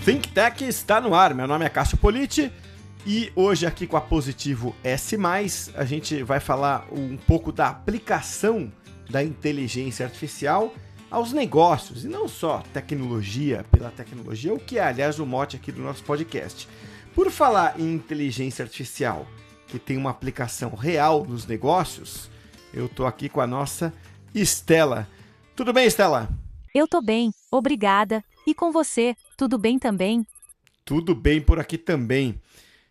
Think Tech está no ar. Meu nome é Cássio Politi e hoje aqui com a Positivo S+, a gente vai falar um pouco da aplicação da inteligência artificial aos negócios, e não só tecnologia pela tecnologia, o que é, aliás, o mote aqui do nosso podcast. Por falar em inteligência artificial, que tem uma aplicação real nos negócios, eu tô aqui com a nossa Estela. Tudo bem, Estela? Eu tô bem, obrigada. E com você, tudo bem também? Tudo bem por aqui também.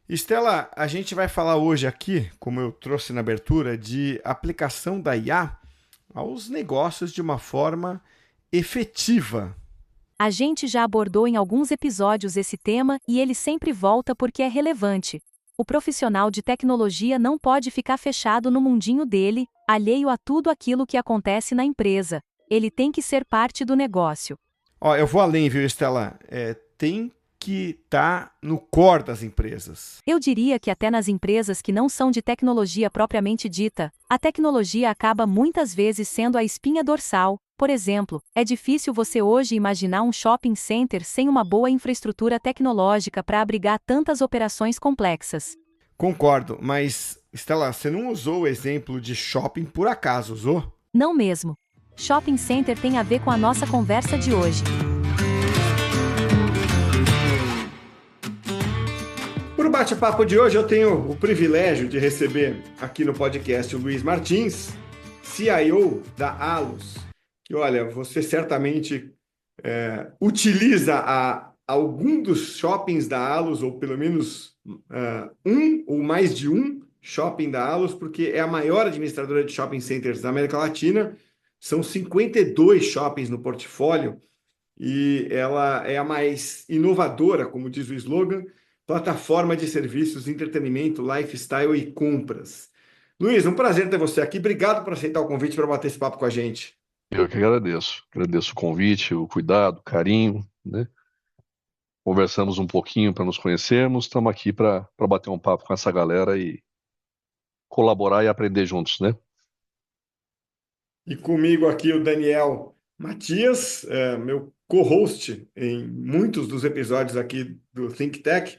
Estela, a gente vai falar hoje aqui, como eu trouxe na abertura, de aplicação da IA aos negócios de uma forma efetiva. A gente já abordou em alguns episódios esse tema e ele sempre volta porque é relevante. O profissional de tecnologia não pode ficar fechado no mundinho dele, alheio a tudo aquilo que acontece na empresa. Ele tem que ser parte do negócio. Ó, eu vou além, viu, Estela? Tem que estar no core das empresas. Eu diria que até nas empresas que não são de tecnologia propriamente dita, a tecnologia acaba muitas vezes sendo a espinha dorsal. Por exemplo, é difícil você hoje imaginar um shopping center sem uma boa infraestrutura tecnológica para abrigar tantas operações complexas. Concordo, mas, Estela, você não usou o exemplo de shopping por acaso, usou? Não mesmo. Shopping center tem a ver com a nossa conversa de hoje. Para o bate-papo de hoje, eu tenho o privilégio de receber aqui no podcast o Luiz Martins, CIO da Allos, que, olha, você certamente utiliza algum dos shoppings da Allos, ou pelo menos um ou mais de um shopping da Allos, porque é a maior administradora de shopping centers da América Latina. São 52 shoppings no portfólio e ela é a mais inovadora, como diz o slogan, plataforma de serviços, entretenimento, lifestyle e compras. Luiz, um prazer ter você aqui. Obrigado por aceitar o convite para bater esse papo com a gente. Eu que agradeço. Agradeço o convite, o cuidado, o carinho, né? Conversamos um pouquinho para nos conhecermos. Estamos aqui para bater um papo com essa galera e colaborar e aprender juntos, né? E comigo aqui o Daniel Matias, meu co-host em muitos dos episódios aqui do Think Tech.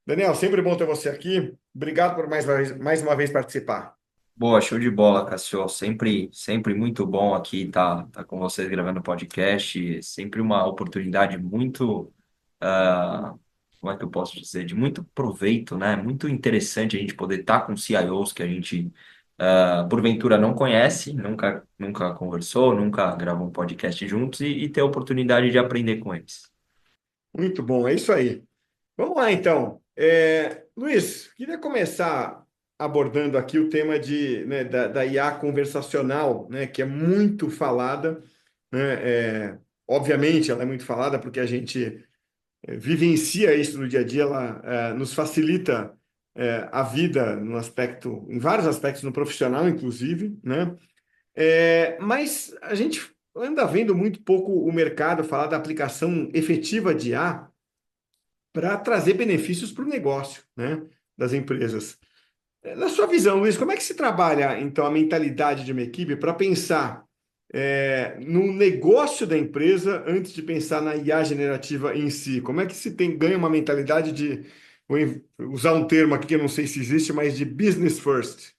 Daniel, sempre bom ter você aqui. Obrigado por mais uma vez participar. Boa, show de bola, Cassio. Sempre muito bom aqui tá com vocês gravando podcast. Sempre uma oportunidade muito, como é que eu posso dizer, de muito proveito, né? Muito interessante a gente poder estar com CIOs que a gente, porventura, não conhece, nunca conversou, nunca gravou um podcast juntos e ter a oportunidade de aprender com eles. Muito bom, é isso aí. Vamos lá, então. Luiz, queria começar abordando aqui o tema da IA conversacional, né, que é muito falada, né, obviamente ela é muito falada porque a gente vivencia isso no dia a dia, ela nos facilita a vida no aspecto, em vários aspectos, no profissional, inclusive, né? Mas a gente anda vendo muito pouco o mercado falar da aplicação efetiva de IA para trazer benefícios para o negócio, né, das empresas. Na sua visão, Luiz, como é que se trabalha, então, a mentalidade de uma equipe para pensar no negócio da empresa antes de pensar na IA generativa em si? Como é que ganha uma mentalidade de, vou usar um termo aqui que eu não sei se existe, mas de business first?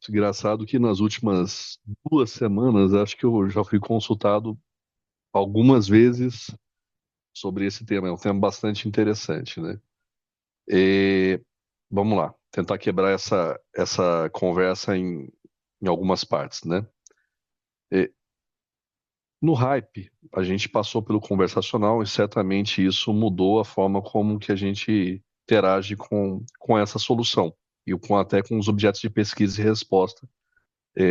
Engraçado que nas últimas 2 semanas, acho que eu já fui consultado algumas vezes sobre esse tema. É um tema bastante interessante, né? E, vamos lá, tentar quebrar essa conversa em algumas partes, né? E, no hype, a gente passou pelo conversacional e certamente isso mudou a forma como que a gente interage com essa solução e até com os objetos de pesquisa e resposta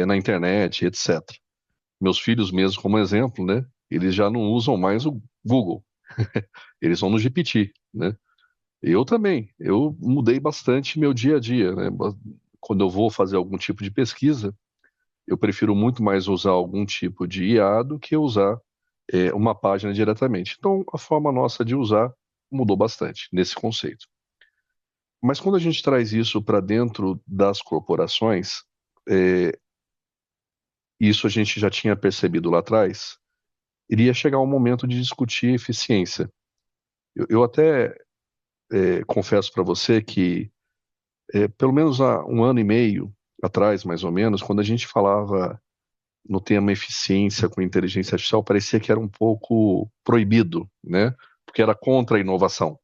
na internet, etc. Meus filhos mesmo, como exemplo, né? Eles já não usam mais o Google, eles vão no GPT, né? Eu também, eu mudei bastante meu dia a dia, né? Quando eu vou fazer algum tipo de pesquisa, eu prefiro muito mais usar algum tipo de IA do que usar uma página diretamente. Então, a forma nossa de usar mudou bastante nesse conceito. Mas quando a gente traz isso para dentro das corporações, isso a gente já tinha percebido lá atrás, iria chegar um momento de discutir eficiência. Eu até confesso para você que pelo menos há um ano e meio atrás, mais ou menos, quando a gente falava no tema eficiência com inteligência artificial, parecia que era um pouco proibido, né? Porque era contra a inovação.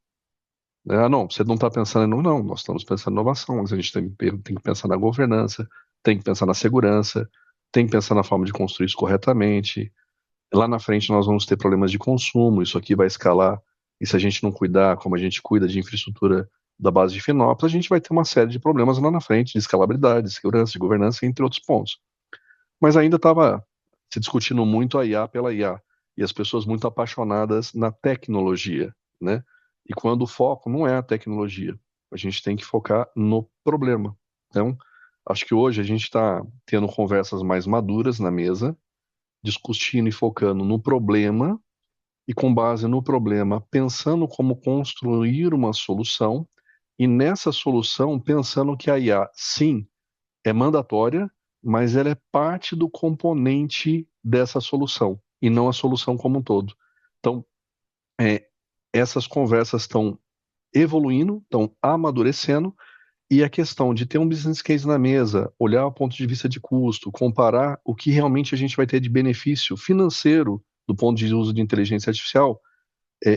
Ah, não, você não está pensando em não, nós estamos pensando em inovação, mas a gente tem que pensar na governança, tem que pensar na segurança, tem que pensar na forma de construir isso corretamente. Lá na frente nós vamos ter problemas de consumo, isso aqui vai escalar, e se a gente não cuidar como a gente cuida de infraestrutura da base de Finópolis, a gente vai ter uma série de problemas lá na frente, de escalabilidade, de segurança, de governança, entre outros pontos. Mas ainda estava se discutindo muito a IA pela IA, e as pessoas muito apaixonadas na tecnologia, né? E quando o foco não é a tecnologia, a gente tem que focar no problema. Então, acho que hoje a gente está tendo conversas mais maduras na mesa, discutindo e focando no problema, e com base no problema, pensando como construir uma solução, e nessa solução, pensando que a IA, sim, é mandatória, mas ela é parte do componente dessa solução, e não a solução como um todo. Então, é, essas conversas estão evoluindo, estão amadurecendo, e a questão de ter um business case na mesa, olhar o ponto de vista de custo, comparar o que realmente a gente vai ter de benefício financeiro do ponto de uso de inteligência artificial,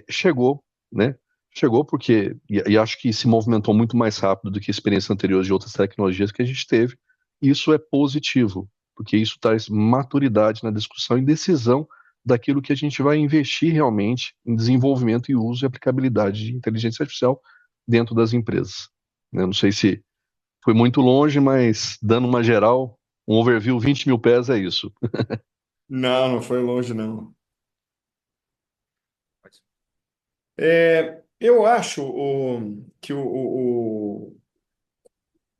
chegou, né? Chegou porque, e acho que se movimentou muito mais rápido do que experiências anteriores de outras tecnologias que a gente teve. Isso é positivo, porque isso traz maturidade na discussão e decisão daquilo que a gente vai investir realmente em desenvolvimento e uso e aplicabilidade de inteligência artificial dentro das empresas. Eu não sei se foi muito longe, mas dando uma geral, um overview 20 mil pés é isso. Não, não foi longe, não. Mas, Eu acho que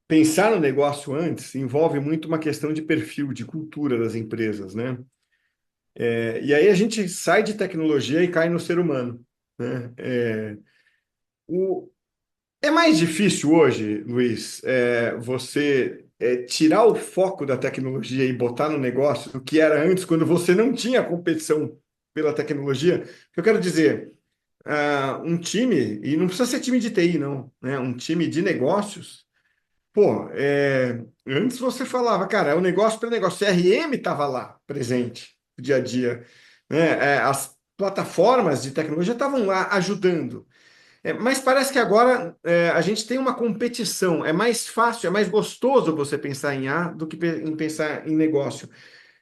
pensar no negócio antes envolve muito uma questão de perfil, de cultura das empresas, né? E aí a gente sai de tecnologia e cai no ser humano, né? O, É mais difícil hoje, Luiz, você tirar o foco da tecnologia e botar no negócio do que era antes, quando você não tinha competição pela tecnologia. Eu quero dizer, um time, e não precisa ser time de TI, não, né? Um time de negócios. Pô, antes você falava, cara, é um negócio para negócio. CRM estava lá, presente, no dia a dia, né? As plataformas de tecnologia estavam lá ajudando. Mas parece que agora a gente tem uma competição. É mais fácil, é mais gostoso você pensar em A do que em pensar em negócio.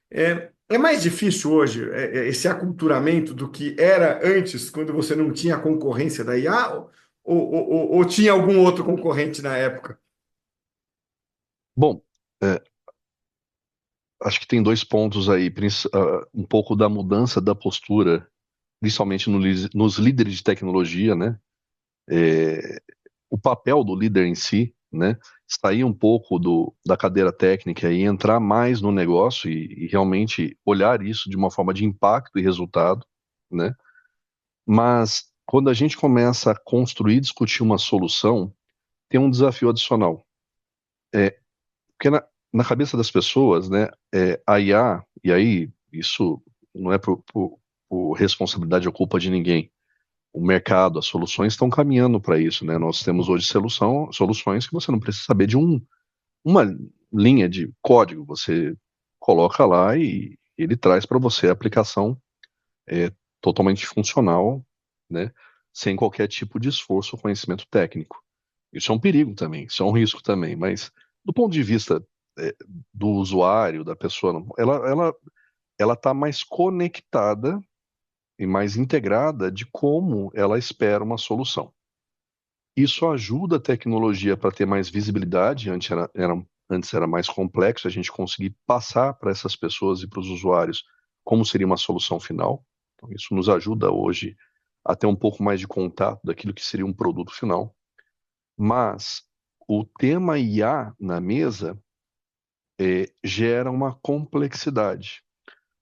É mais difícil hoje esse aculturamento do que era antes, quando você não tinha a concorrência da IA, ou tinha algum outro concorrente na época? Bom, é, acho que tem dois pontos aí, um pouco da mudança da postura, principalmente nos líderes de tecnologia, né? É, o papel do líder em si, né? Sair um pouco da cadeira técnica e entrar mais no negócio e realmente olhar isso de uma forma de impacto e resultado, né? Mas quando a gente começa a construir, discutir uma solução, tem um desafio adicional. Porque na cabeça das pessoas, né, a IA, e aí isso não é por responsabilidade ou culpa de ninguém. O mercado, as soluções estão caminhando para isso, né? Nós temos hoje soluções que você não precisa saber de uma linha de código. Você coloca lá e ele traz para você a aplicação totalmente funcional, né? Sem qualquer tipo de esforço ou conhecimento técnico. Isso é um perigo também, isso é um risco também, mas do ponto de vista do usuário, da pessoa, ela está mais conectada e mais integrada de como ela espera uma solução. Isso ajuda a tecnologia para ter mais visibilidade, antes era mais complexo a gente conseguir passar para essas pessoas e para os usuários como seria uma solução final. Então, isso nos ajuda hoje a ter um pouco mais de contato daquilo que seria um produto final. Mas o tema IA na mesa gera uma complexidade,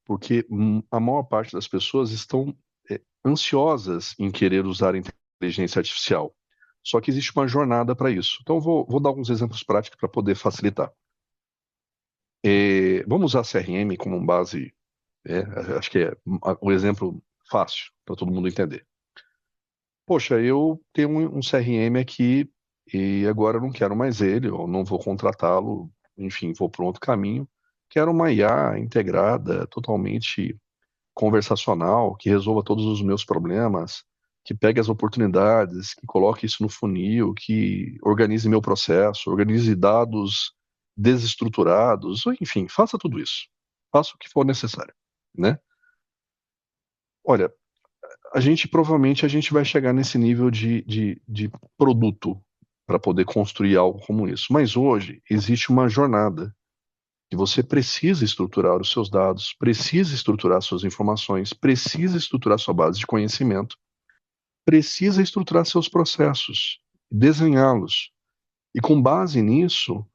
porque a maior parte das pessoas estão ansiosas em querer usar a inteligência artificial. Só que existe uma jornada para isso. Então, vou dar alguns exemplos práticos para poder facilitar. Vamos usar a CRM como base, acho que é o exemplo fácil para todo mundo entender. Poxa, eu tenho um CRM aqui e agora eu não quero mais ele, ou não vou contratá-lo, enfim, vou para um outro caminho. Quero uma IA integrada, totalmente conversacional, que resolva todos os meus problemas, que pegue as oportunidades, que coloque isso no funil, que organize meu processo, organize dados desestruturados, enfim, faça tudo isso. Faça o que for necessário, né? Olha, provavelmente a gente vai chegar nesse nível de produto para poder construir algo como isso. Mas hoje existe uma jornada que você precisa estruturar os seus dados, precisa estruturar suas informações, precisa estruturar sua base de conhecimento, precisa estruturar seus processos, desenhá-los. E com base nisso,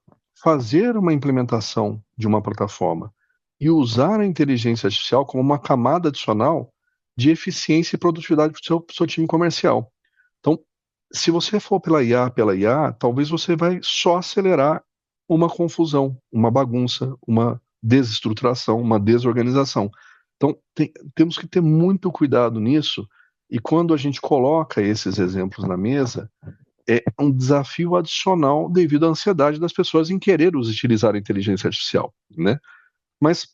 fazer uma implementação de uma plataforma e usar a inteligência artificial como uma camada adicional de eficiência e produtividade para o seu time comercial. Então, se você for pela IA, talvez você vai só acelerar uma confusão, uma bagunça, uma desestruturação, uma desorganização. Então, temos que ter muito cuidado nisso, e quando a gente coloca esses exemplos na mesa, é um desafio adicional devido à ansiedade das pessoas em querer utilizar a inteligência artificial, né? Mas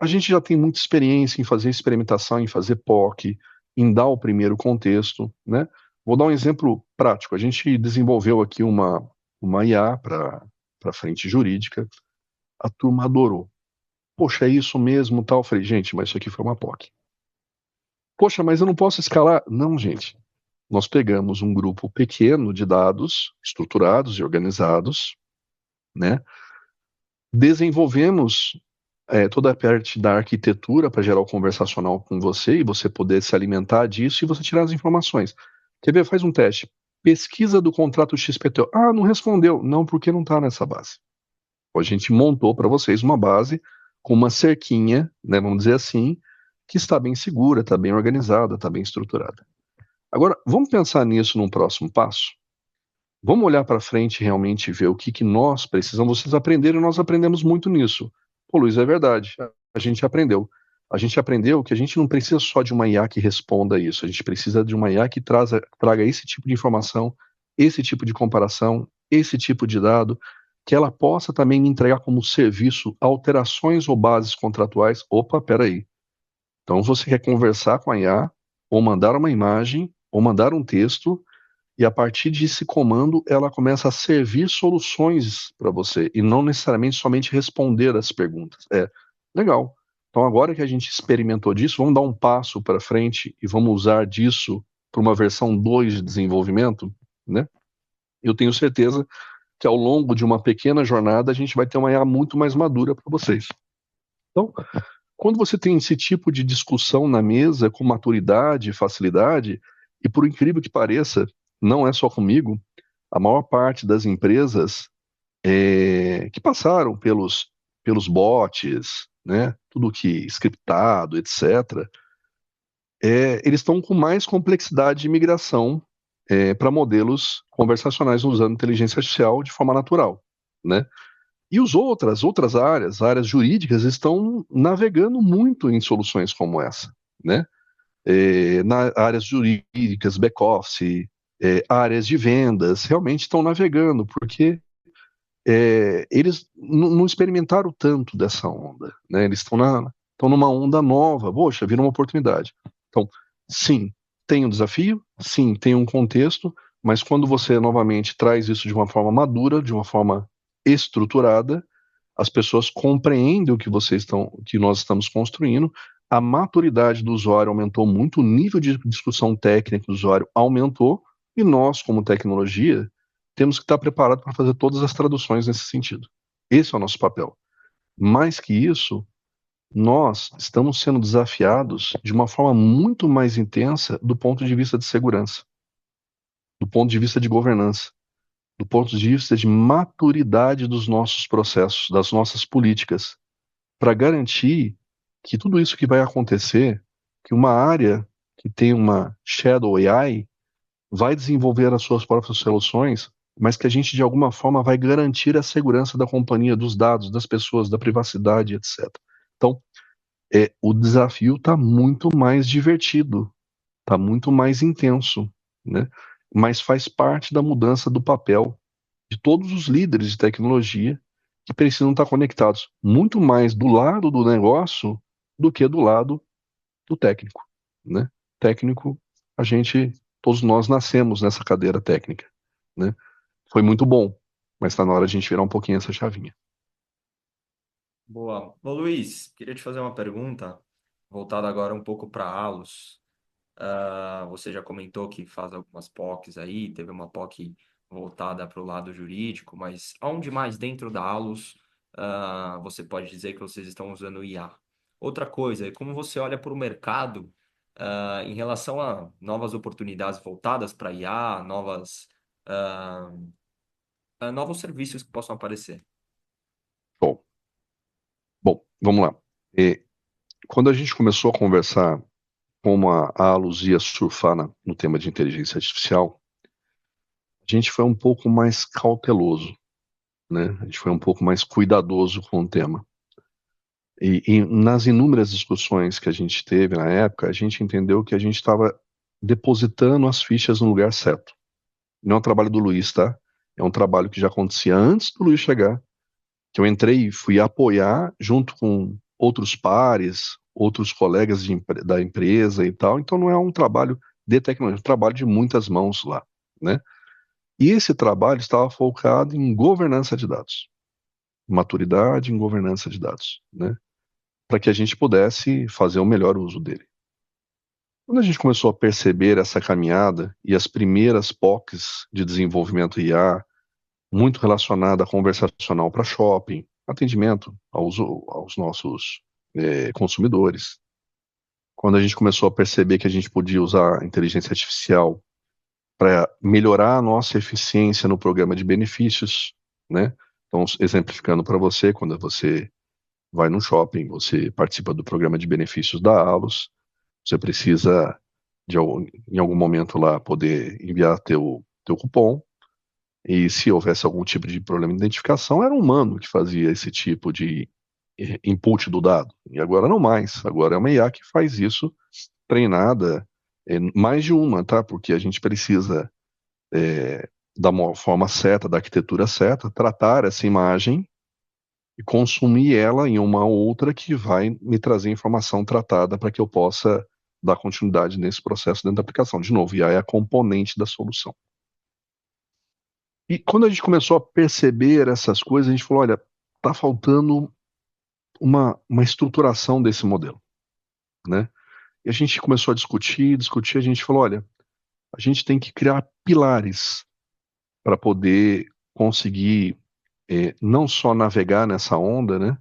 a gente já tem muita experiência em fazer experimentação, em fazer POC, em dar o primeiro contexto, né? Vou dar um exemplo prático. A gente desenvolveu aqui uma IA para frente jurídica. A turma adorou. Poxa, é isso mesmo, tal. Eu falei, gente, mas isso aqui foi uma POC. Poxa, mas eu não posso escalar? Não, gente. Nós pegamos um grupo pequeno de dados estruturados e organizados, né? Desenvolvemos toda a parte da arquitetura para gerar o conversacional com você e você poder se alimentar disso e você tirar as informações. Quer ver? Faz um teste. Pesquisa do contrato XPTO. Ah, não respondeu. Não, porque não está nessa base. A gente montou para vocês uma base com uma cerquinha, né, vamos dizer assim, que está bem segura, está bem organizada, está bem estruturada. Agora, vamos pensar nisso num próximo passo? Vamos olhar para frente e realmente ver o que nós precisamos. Vocês aprenderam e nós aprendemos muito nisso. Pô, Luiz, é verdade. A gente aprendeu. A gente aprendeu que a gente não precisa só de uma IA que responda isso. A gente precisa de uma IA que traga esse tipo de informação, esse tipo de comparação, esse tipo de dado, que ela possa também me entregar como serviço alterações ou bases contratuais. Opa, peraí. Então você quer conversar com a IA, ou mandar uma imagem, ou mandar um texto, e a partir desse comando ela começa a servir soluções para você e não necessariamente somente responder as perguntas. Legal. Então agora que a gente experimentou disso, vamos dar um passo para frente e vamos usar disso para uma versão 2 de desenvolvimento, né? Eu tenho certeza que ao longo de uma pequena jornada a gente vai ter uma IA muito mais madura para vocês. Então, quando você tem esse tipo de discussão na mesa com maturidade e facilidade, e por incrível que pareça, não é só comigo, a maior parte das empresas que passaram pelos bots, né, tudo que scriptado, etc., eles estão com mais complexidade de migração para modelos conversacionais usando inteligência artificial de forma natural, né? E outras áreas jurídicas, estão navegando muito em soluções como essa, né? Na áreas jurídicas, back-office, áreas de vendas, realmente estão navegando, porque eles não experimentaram tanto dessa onda, né? Eles estão numa onda nova, poxa, vira uma oportunidade. Então, sim, tem um desafio, sim, tem um contexto, mas quando você novamente traz isso de uma forma madura, de uma forma estruturada, as pessoas compreendem o que nós estamos construindo, a maturidade do usuário aumentou muito, o nível de discussão técnica do usuário aumentou, e nós, como tecnologia, temos que estar preparados para fazer todas as traduções nesse sentido. Esse é o nosso papel. Mais que isso, nós estamos sendo desafiados de uma forma muito mais intensa do ponto de vista de segurança, do ponto de vista de governança, do ponto de vista de maturidade dos nossos processos, das nossas políticas, para garantir que tudo isso que vai acontecer, que uma área que tem uma Shadow AI vai desenvolver as suas próprias soluções, mas que a gente de alguma forma vai garantir a segurança da companhia, dos dados, das pessoas, da privacidade, etc. Então, o desafio está muito mais divertido, está muito mais intenso, né? Mas faz parte da mudança do papel de todos os líderes de tecnologia que precisam estar conectados muito mais do lado do negócio do que do lado do técnico, né? Técnico, todos nós nascemos nessa cadeira técnica, né? Foi muito bom, mas está na hora de a gente virar um pouquinho essa chavinha. Boa. Ô, Luiz, queria te fazer uma pergunta, voltada agora um pouco para a Alus. Você já comentou que faz algumas POCs aí, teve uma POC voltada para o lado jurídico, mas aonde mais dentro da Alus você pode dizer que vocês estão usando IA? Outra coisa, como você olha para o mercado em relação a novas oportunidades voltadas para IA, ah, novos serviços que possam aparecer? Bom, vamos lá. Quando a gente começou a conversar como a Alus ia surfar no tema de inteligência artificial, a gente foi um pouco mais cauteloso, né? A gente foi um pouco mais cuidadoso com o tema. E nas inúmeras discussões que a gente teve na época, a gente entendeu que a gente estava depositando as fichas no lugar certo. Não é um trabalho do Luiz, tá? É um trabalho que já acontecia antes do Luiz chegar, que eu entrei e fui apoiar junto com outros pares, outros colegas da empresa e tal. Então não é um trabalho de tecnologia, é um trabalho de muitas mãos lá, né? E esse trabalho estava focado em governança de dados, maturidade em governança de dados, né? Para que a gente pudesse fazer o melhor uso dele. Quando a gente começou a perceber essa caminhada e as primeiras POCs de desenvolvimento IA, muito relacionada a conversacional para shopping, atendimento aos nossos consumidores. Quando a gente começou a perceber que a gente podia usar a inteligência artificial para melhorar a nossa eficiência no programa de benefícios, né? Então, exemplificando para você, quando você vai no shopping, você participa do programa de benefícios da Alus, você precisa, em algum momento lá, poder enviar teu cupom, e se houvesse algum tipo de problema de identificação, era um humano que fazia esse tipo de input do dado. E agora não mais. Agora é uma IA que faz isso, treinada, mais de uma, tá? Porque a gente precisa, da forma certa, da arquitetura certa, tratar essa imagem e consumir ela em uma outra que vai me trazer informação tratada para que eu possa dar continuidade nesse processo dentro da aplicação. De novo, IA é a componente da solução. E quando a gente começou a perceber essas coisas, a gente falou, olha, está faltando uma estruturação desse modelo, né? E a gente começou a discutir, a gente falou, olha, a gente tem que criar pilares para poder conseguir não só navegar nessa onda, né?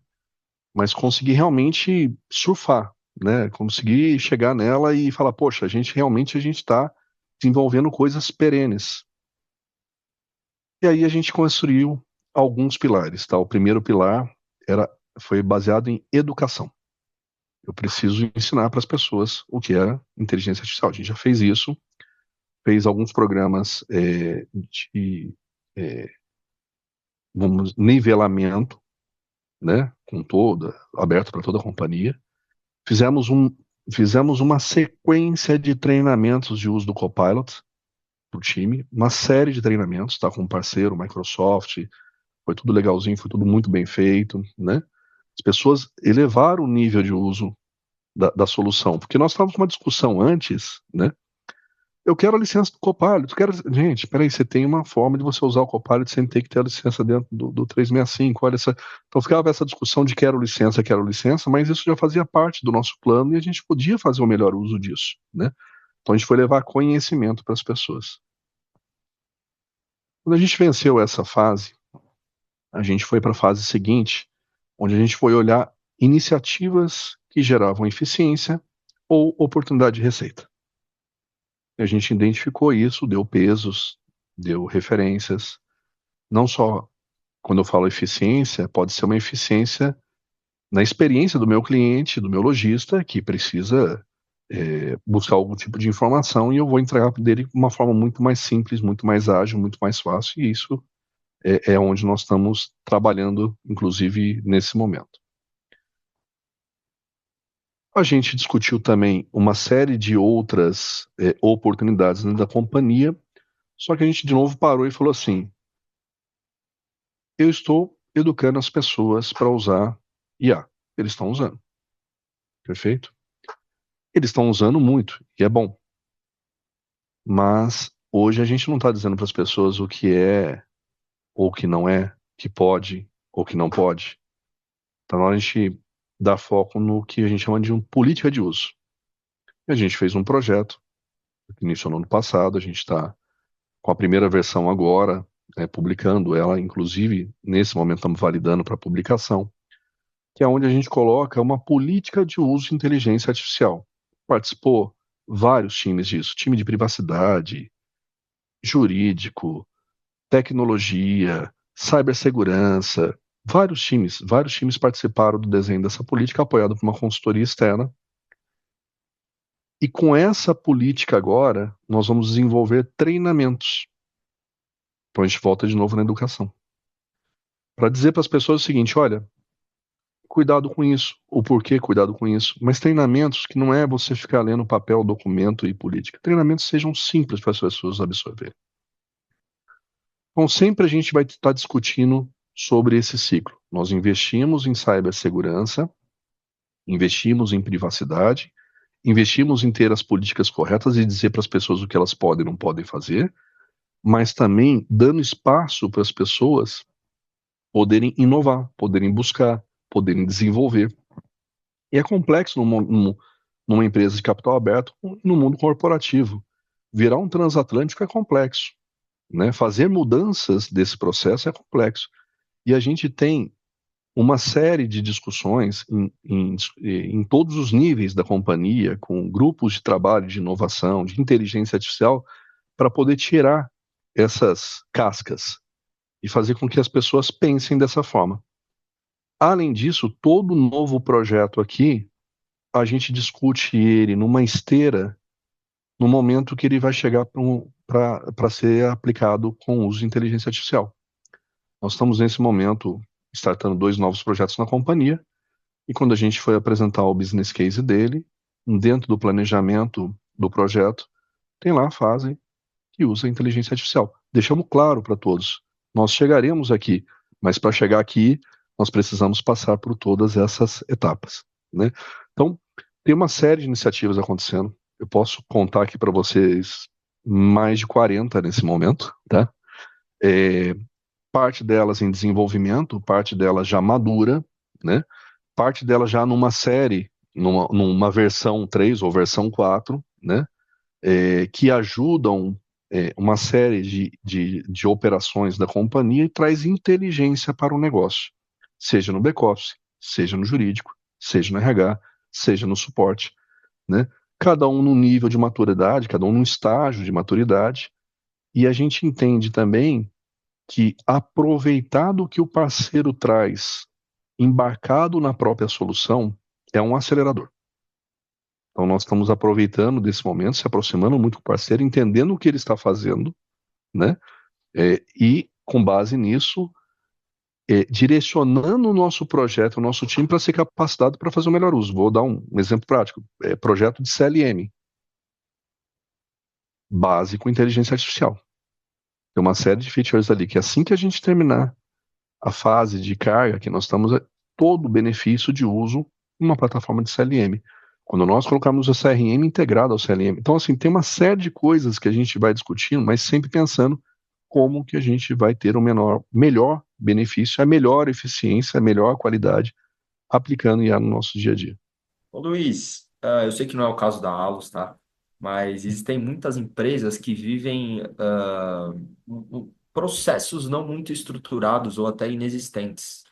Mas conseguir realmente surfar, né? Conseguir chegar nela e falar, poxa, a gente está desenvolvendo coisas perenes. E aí a gente construiu alguns pilares, tá? O primeiro pilar foi baseado em educação. Eu preciso ensinar para as pessoas o que é inteligência artificial. A gente já fez isso, fez alguns programas de nivelamento, né? Aberto para toda a companhia. Fizemos uma sequência de treinamentos de uso do Copilot para o time, uma série de treinamentos, tá? Com um parceiro, Microsoft. Foi tudo legalzinho, foi tudo muito bem feito, né? As pessoas elevaram o nível de uso da solução, porque nós estávamos com uma discussão antes, né? Eu quero a licença do Copilot, gente, peraí, você tem uma forma de você usar o Copilot sem ter que ter a licença dentro do 365, olha essa... Então ficava essa discussão de quero licença, mas isso já fazia parte do nosso plano e a gente podia fazer o melhor uso disso, né? Então a gente foi levar conhecimento para as pessoas. Quando a gente venceu essa fase, a gente foi para a fase seguinte, onde a gente foi olhar iniciativas que geravam eficiência ou oportunidade de receita. A gente identificou isso, deu pesos, deu referências. Não só quando eu falo eficiência, pode ser uma eficiência na experiência do meu cliente, do meu lojista, que precisa buscar algum tipo de informação e eu vou entregar dele de uma forma muito mais simples, muito mais ágil, muito mais fácil, e isso é onde nós estamos trabalhando, inclusive, nesse momento. A gente discutiu também uma série de outras oportunidades dentro da companhia, só que a gente de novo parou e falou assim: eu estou educando as pessoas para usar IA. Eles estão usando, perfeito? Eles estão usando muito, e é bom. Mas hoje a gente não está dizendo para as pessoas o que é ou o que não é, que pode ou que não pode. Então a gente dá foco no que a gente chama de política de uso. E a gente fez um projeto que iniciou no ano passado, a gente está com a primeira versão agora, publicando ela, inclusive nesse momento estamos validando para publicação, que é onde a gente coloca uma política de uso de inteligência artificial. Participou vários times disso, time de privacidade, jurídico, tecnologia, cibersegurança, vários times participaram do desenho dessa política, apoiado por uma consultoria externa. E com essa política agora, nós vamos desenvolver treinamentos. Então a gente volta de novo na educação. Para dizer para as pessoas o seguinte: olha, cuidado com isso, o porquê cuidado com isso, mas treinamentos que não é você ficar lendo papel, documento e política. Treinamentos sejam simples para as pessoas absorverem. Então sempre a gente vai estar discutindo sobre esse ciclo. Nós investimos em cibersegurança, investimos em privacidade, investimos em ter as políticas corretas e dizer para as pessoas o que elas podem e não podem fazer, mas também dando espaço para as pessoas poderem inovar, poderem buscar, poderem desenvolver. E é complexo numa empresa de capital aberto, no mundo corporativo. Virar um transatlântico é complexo, né? Fazer mudanças desse processo é complexo. E a gente tem uma série de discussões em todos os níveis da companhia, com grupos de trabalho de inovação, de inteligência artificial, para poder tirar essas cascas e fazer com que as pessoas pensem dessa forma. Além disso, todo novo projeto aqui, a gente discute ele numa esteira, no momento que ele vai chegar para ser aplicado com o uso de inteligência artificial. Nós estamos nesse momento startando 2 novos projetos na companhia, e quando a gente foi apresentar o business case dele, dentro do planejamento do projeto, tem lá a fase que usa a inteligência artificial. Deixamos claro para todos, nós chegaremos aqui, mas para chegar aqui, nós precisamos passar por todas essas etapas, né? Então, tem uma série de iniciativas acontecendo. Eu posso contar aqui para vocês mais de 40 nesse momento, tá? Parte delas em desenvolvimento, parte delas já madura, né? Parte delas já numa série, numa versão 3 ou versão 4, né? Que ajudam uma série de operações da companhia e traz inteligência para o negócio, seja no back-office, seja no jurídico, seja no RH, seja no suporte, né? Cada um num nível de maturidade, cada um num estágio de maturidade, e a gente entende também que aproveitado que o parceiro traz, embarcado na própria solução, é um acelerador. Então nós estamos aproveitando desse momento, se aproximando muito do parceiro, entendendo o que ele está fazendo, né? E com base nisso, direcionando o nosso projeto, o nosso time para ser capacitado para fazer o melhor uso. Vou dar um exemplo prático: projeto de CLM, base com inteligência artificial. Tem uma série de features ali que assim que a gente terminar a fase de carga, que nós estamos, todo o benefício de uso em uma plataforma de CLM. Quando nós colocamos o CRM integrado ao CLM. Então, assim, tem uma série de coisas que a gente vai discutindo, mas sempre pensando como que a gente vai ter o melhor benefício, a melhor eficiência, a melhor qualidade, aplicando IA no nosso dia a dia. Ô Luiz, eu sei que não é o caso da Alus, tá? Mas existem muitas empresas que vivem processos não muito estruturados ou até inexistentes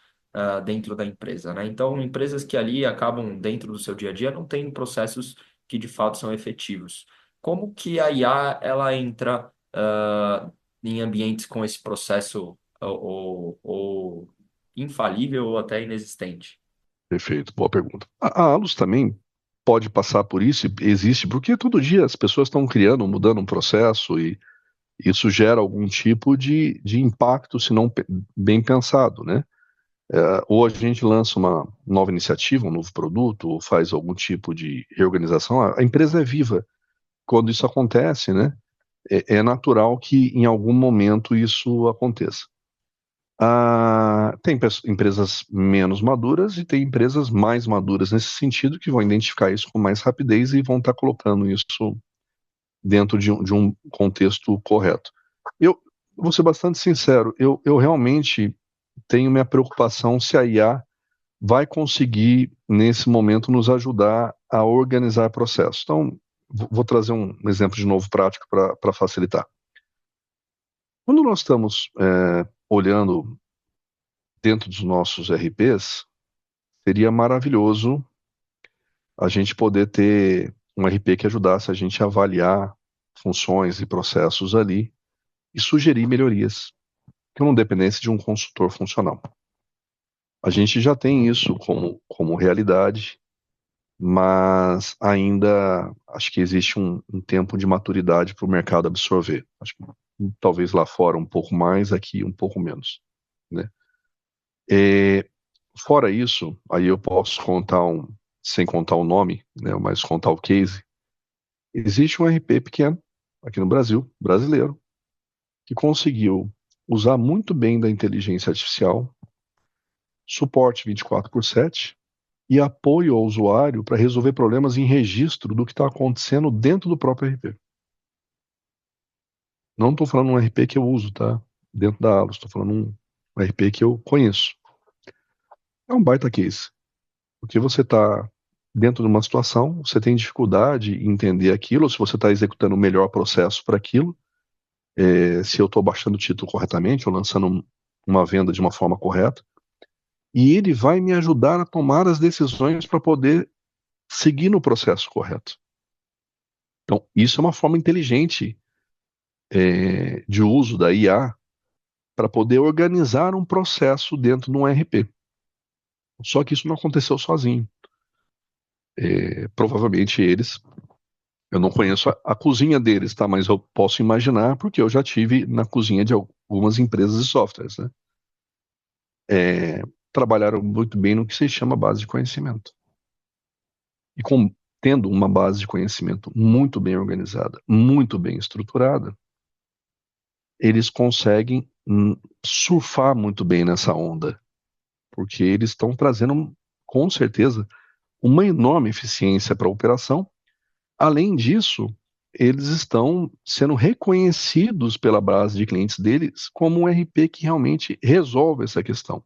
dentro da empresa, né? Então, empresas que ali acabam dentro do seu dia a dia não têm processos que de fato são efetivos. Como que a IA ela entra em ambientes com esse processo ou infalível ou até inexistente? Perfeito, boa pergunta. A Alus também pode passar por isso, existe, porque todo dia as pessoas estão criando, mudando um processo e isso gera algum tipo de impacto, se não bem pensado, né? Ou a gente lança uma nova iniciativa, um novo produto, ou faz algum tipo de reorganização. A empresa é viva. Quando isso acontece, né, é natural que em algum momento isso aconteça. Tem empresas menos maduras e tem empresas mais maduras nesse sentido que vão identificar isso com mais rapidez e vão estar colocando isso dentro de um contexto correto. Eu vou ser bastante sincero, eu realmente tenho minha preocupação se a IA vai conseguir, nesse momento, nos ajudar a organizar processos. Então, vou trazer um exemplo de novo prático para facilitar. Quando nós estamos olhando dentro dos nossos RPs, seria maravilhoso a gente poder ter um RP que ajudasse a gente a avaliar funções e processos ali e sugerir melhorias, que não dependesse de um consultor funcional. A gente já tem isso como realidade, mas ainda acho que existe um tempo de maturidade para o mercado absorver. Acho que talvez lá fora um pouco mais, aqui um pouco menos, né? É, fora isso, aí eu posso contar sem contar o nome, né, mas contar o case. Existe um RP pequeno aqui no Brasil, brasileiro, que conseguiu usar muito bem da inteligência artificial, suporte 24/7 e apoio ao usuário para resolver problemas em registro do que está acontecendo dentro do próprio RP. Não estou falando um RP que eu uso, tá? Dentro da Alus, estou falando um RP que eu conheço. É um baita case, porque você está dentro de uma situação, você tem dificuldade em entender aquilo, se você está executando o melhor processo para aquilo, se eu estou baixando o título corretamente ou lançando uma venda de uma forma correta, e ele vai me ajudar a tomar as decisões para poder seguir no processo correto. Então, isso é uma forma inteligente de uso da IA para poder organizar um processo dentro de um RP. Só que isso não aconteceu sozinho. Provavelmente eu não conheço a cozinha deles, tá? Mas eu posso imaginar, porque eu já tive na cozinha de algumas empresas de softwares, né? Trabalharam muito bem no que se chama base de conhecimento. E tendo uma base de conhecimento muito bem organizada, muito bem estruturada, eles conseguem surfar muito bem nessa onda, porque eles estão trazendo, com certeza, uma enorme eficiência para a operação. Além disso, eles estão sendo reconhecidos pela base de clientes deles como um RP que realmente resolve essa questão.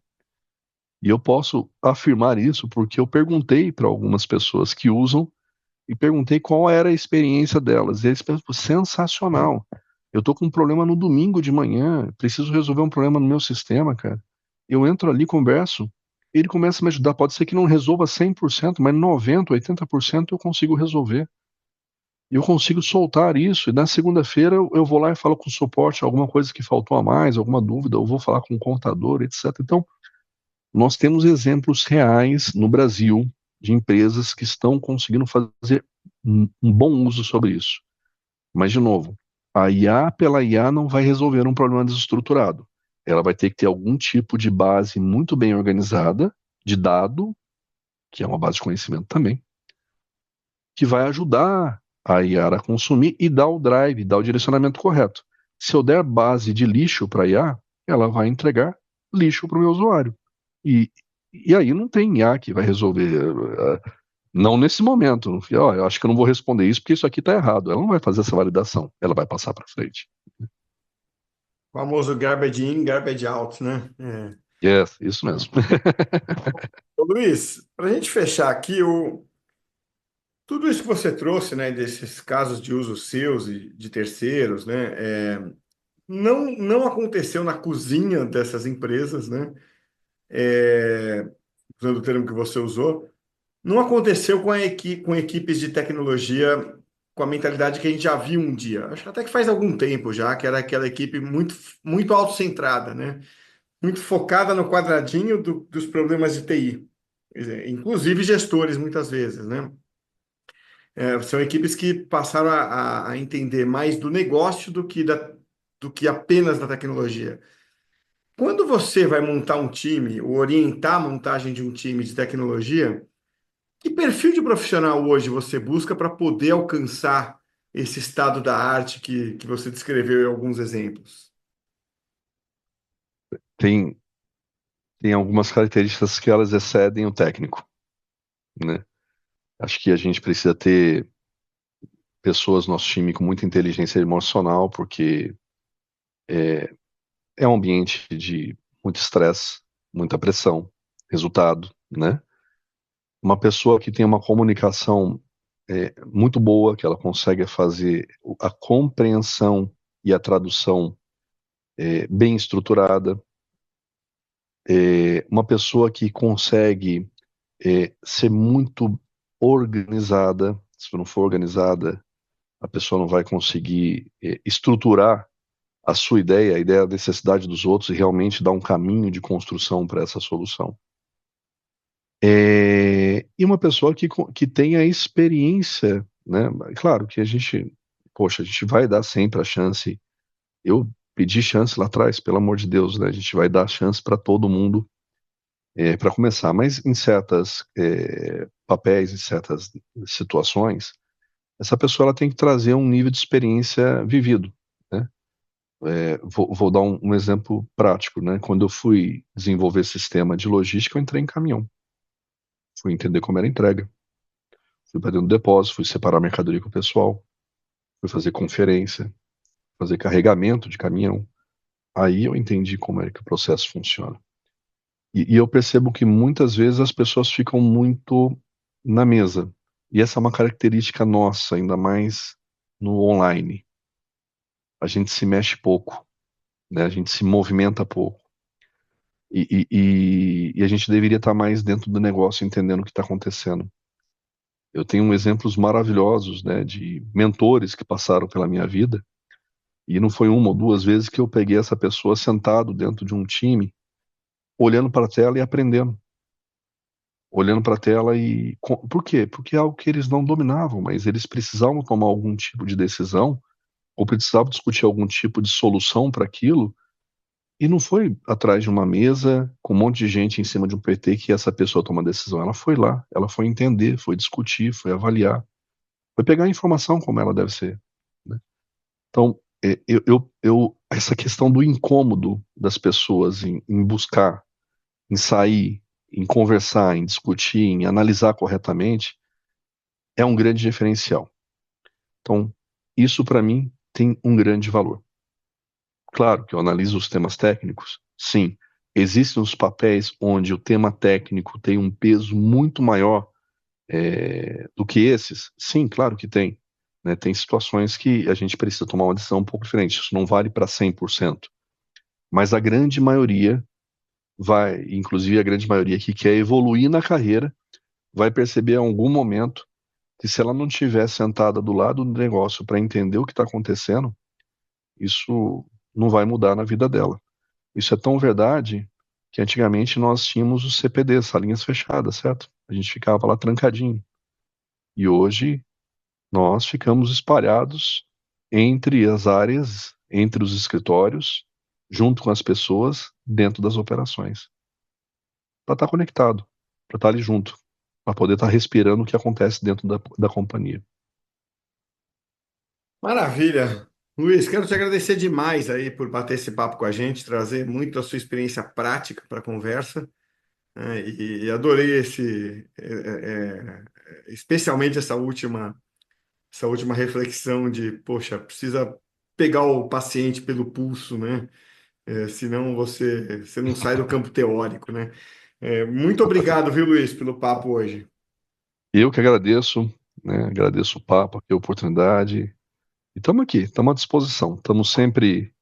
E eu posso afirmar isso porque eu perguntei para algumas pessoas que usam e perguntei qual era a experiência delas. E eles pensaram, sensacional. Eu estou com um problema no domingo de manhã, preciso resolver um problema no meu sistema, cara. Eu entro ali, converso, ele começa a me ajudar. Pode ser que não resolva 100%, mas 90%, 80% eu consigo resolver. E eu consigo soltar isso, e na segunda-feira eu vou lá e falo com o suporte alguma coisa que faltou a mais, alguma dúvida, eu vou falar com o contador, etc. Então, nós temos exemplos reais no Brasil de empresas que estão conseguindo fazer um bom uso sobre isso. Mas, de novo, a IA pela IA não vai resolver um problema desestruturado. Ela vai ter que ter algum tipo de base muito bem organizada, de dado, que é uma base de conhecimento também, que vai ajudar a IA a consumir e dar o drive, dar o direcionamento correto. Se eu der base de lixo para a IA, ela vai entregar lixo para o meu usuário. E, e aí não tem IA que vai resolver. Não nesse momento. Ó, eu acho que eu não vou responder isso porque isso aqui está errado. Ela não vai fazer essa validação. Ela vai passar para frente. O famoso garbage in, garbage out, né? Yes, isso mesmo. Ô, Luiz, para a gente fechar aqui, tudo isso que você trouxe, né, desses casos de uso seus e de terceiros, né, não aconteceu na cozinha dessas empresas, né? Usando o termo que você usou, não aconteceu com equipes de tecnologia com a mentalidade que a gente já viu um dia. Acho que até que faz algum tempo já, que era aquela equipe muito autocentrada, né? Muito focada no quadradinho dos problemas de TI. Quer dizer, inclusive gestores, muitas vezes, né? São equipes que passaram a entender mais do negócio do que apenas da tecnologia. Quando você vai montar um time, ou orientar a montagem de um time de tecnologia, que perfil de profissional hoje você busca para poder alcançar esse estado da arte que você descreveu em alguns exemplos? Tem, tem algumas características que elas excedem o técnico, né? Acho que a gente precisa ter pessoas no nosso time com muita inteligência emocional, porque é um ambiente de muito estresse, muita pressão, resultado, né? Uma pessoa que tem uma comunicação muito boa, que ela consegue fazer a compreensão e a tradução bem estruturada, uma pessoa que consegue ser muito organizada. Se não for organizada, a pessoa não vai conseguir estruturar a sua ideia, a ideia da necessidade dos outros e realmente dar um caminho de construção para essa solução. E uma pessoa que tenha experiência, né? Claro que poxa, a gente vai dar sempre a chance. Eu pedi chance lá atrás, pelo amor de Deus, né? A gente vai dar chance para todo mundo para começar, mas em certas papéis, em certas situações, essa pessoa ela tem que trazer um nível de experiência vivido, né? Vou dar um exemplo prático, né? Quando eu fui desenvolver sistema de logística, eu entrei em caminhão, fui entender como era a entrega, fui para dentro do depósito, fui separar a mercadoria com o pessoal, fui fazer conferência, fazer carregamento de caminhão. Aí eu entendi como é que o processo funciona. E eu percebo que muitas vezes as pessoas ficam muito na mesa. E essa é uma característica nossa, ainda mais no online. A gente se mexe pouco, né? A gente se movimenta pouco. E a gente deveria estar mais dentro do negócio, entendendo o que está acontecendo. Eu tenho exemplos maravilhosos, né, de mentores que passaram pela minha vida, e não foi uma ou duas vezes que eu peguei essa pessoa sentado dentro de um time, olhando para a tela e aprendendo. Olhando para a tela Por quê? Porque é algo que eles não dominavam, mas eles precisavam tomar algum tipo de decisão, ou precisavam discutir algum tipo de solução para aquilo, e não foi atrás de uma mesa com um monte de gente em cima de um PT que essa pessoa toma a decisão. Ela foi lá, ela foi entender, foi discutir, foi avaliar, foi pegar a informação como ela deve ser, né? Então, essa questão do incômodo das pessoas em buscar, em sair, em conversar, em discutir, em analisar corretamente, é um grande diferencial. Então, isso para mim tem um grande valor. Claro que eu analiso os temas técnicos, sim. Existem os papéis onde o tema técnico tem um peso muito maior do que esses? Sim, claro que tem. Né? Tem situações que a gente precisa tomar uma decisão um pouco diferente. Isso não vale para 100%. Mas a grande maioria vai, inclusive a grande maioria que quer evoluir na carreira, vai perceber em algum momento que se ela não estiver sentada do lado do negócio para entender o que está acontecendo, isso não vai mudar na vida dela. Isso é tão verdade que antigamente nós tínhamos os CPDs, salinhas fechadas, certo? A gente ficava lá trancadinho. E hoje nós ficamos espalhados entre as áreas, entre os escritórios, junto com as pessoas, dentro das operações. Para estar conectado, para estar ali junto, para poder estar respirando o que acontece dentro da companhia. Maravilha. Luiz, quero te agradecer demais aí por bater esse papo com a gente, trazer muito da sua experiência prática para a conversa, né? E adorei especialmente essa última reflexão de, poxa, precisa pegar o paciente pelo pulso, né? Senão você não sai do campo teórico, né? Muito obrigado, viu, Luiz, pelo papo hoje. Eu que agradeço, né? Agradeço o papo, aqui, a oportunidade. E estamos aqui, estamos à disposição. Estamos sempre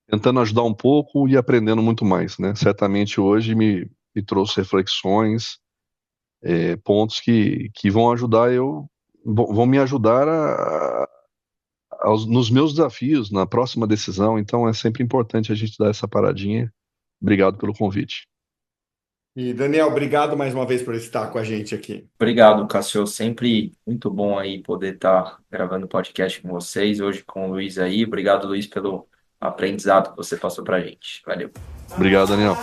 tentando ajudar um pouco e aprendendo muito mais, né? Certamente hoje me trouxe reflexões, pontos que vão ajudar vão me ajudar nos meus desafios, na próxima decisão. Então é sempre importante a gente dar essa paradinha. Obrigado pelo convite. E Daniel, obrigado mais uma vez por estar com a gente aqui. Obrigado, Cássio. Sempre muito bom aí poder estar gravando podcast com vocês, hoje com o Luiz aí. Obrigado, Luiz, pelo aprendizado que você passou para a gente. Valeu. Obrigado, Daniel.